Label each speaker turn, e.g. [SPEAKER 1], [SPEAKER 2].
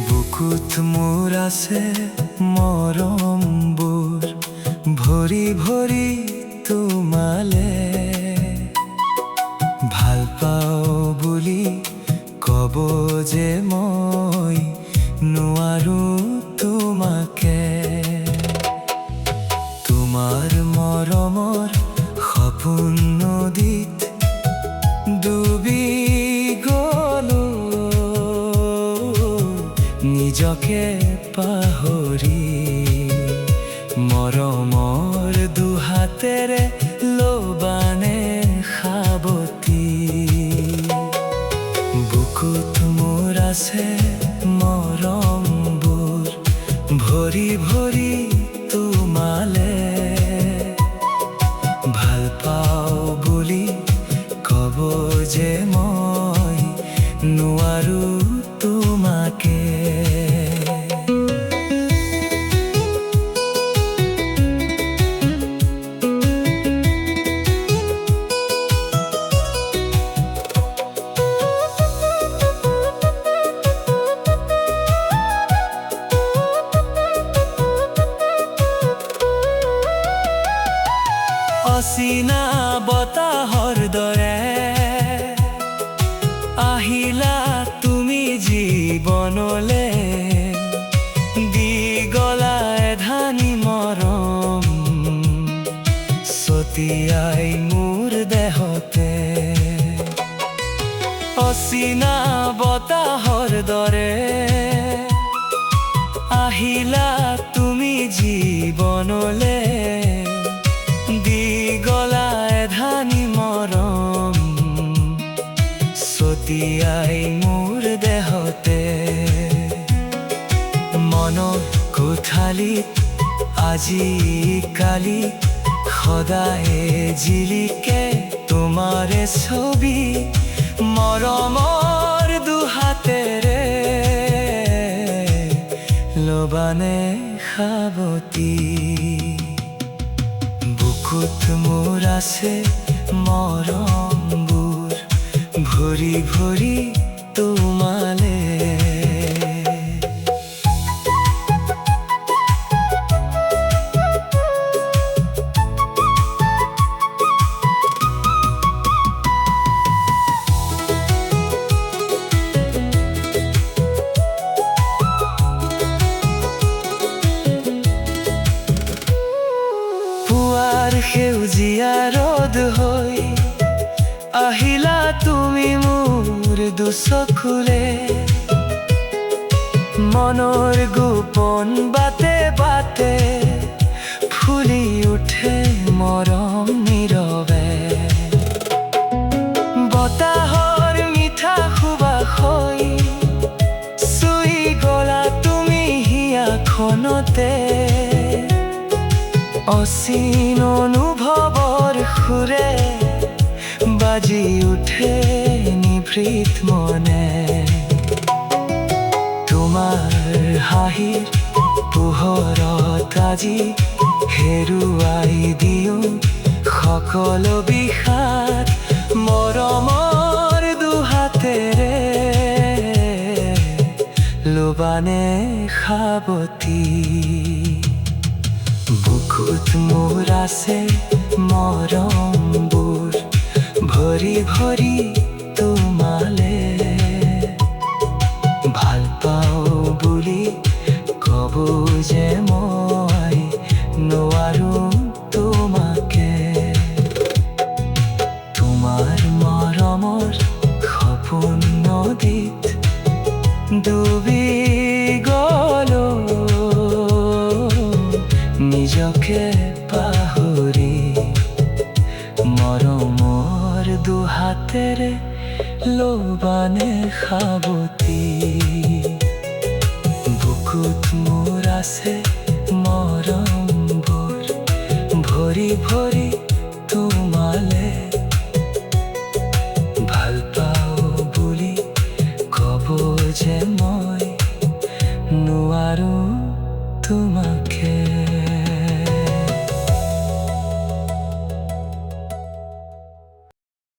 [SPEAKER 1] বুকুত মোৰ আছে মৰমবোৰ ভৰি ভৰি তোমালে ভাল পাওঁ বুলি ক'ব যে মই নোৱাৰো তোমাকে তোমাৰ মৰমৰ সপোন নদীত ডুবি গ'লো নিজকে পাহৰি মৰমৰ দুহাতেৰে ল'বানে সাৱটি বুকুত মোৰ আছে মৰমবোৰ ভৰি ভৰি তোমালে ভাল পাওঁ বুলি ক'ব যে মই নোৱাৰো তোমাকে অচিনা বতাহৰ দৰে আহিলা তুমি জীৱনলে দি গলা এধানি মৰম ছটিয়াই মোৰ দেহতে অচিনা বতাহৰ দৰে আহিলা তুমি জীৱনলে দি গলা এধানি মৰম ছটিয়াই মোৰ দেহতে মনৰ কোঠালিত আজিকালি সদায়ে জিলিকে তোমাৰে ছবি মৰমৰ দুহাতেৰে ল'বানে সাৱটি বুকুত মোৰ আছে মৰমবোৰ ভৰি ভৰি তোমালে সেউজীয়া ৰ'দ হৈ আহিলা তুমি মোৰ দুচকুৰে মনৰ গোপন বাটে বাটে ফুলি উঠে মৰম নীৰৱে বতাহৰ মিঠা সুবাস হৈ চুই গলা তুমি হিয়াখনতে অচিন অনুভৱৰ সুৰে বাজি উঠে নিভৃত মনে তোমাৰ হাঁহিৰ পোহৰত আজি হেৰুৱাই দিওঁ সকলো বিষাদ মৰমৰ দুহাতেৰে ল'বানে সাৱটি বুকুত মোৰ আছে মৰমবোৰ ভৰি ভৰি তোমালে ভাল পাওঁ বুলি ক'ব যে মই নোৱাৰো তোমাকে তোমাৰ মৰমৰ সপোন নদীত ডুবি গ'লো নিজকে পাহৰি মৰমৰ দুহাতেৰে ল'বানে সাৱটি বুকুত মোৰ আছে মৰমবোৰ ভৰি ভৰি তোমালে ভাল পাওঁ বুলি ক'ব যে মই নোৱাৰো তোমাৰ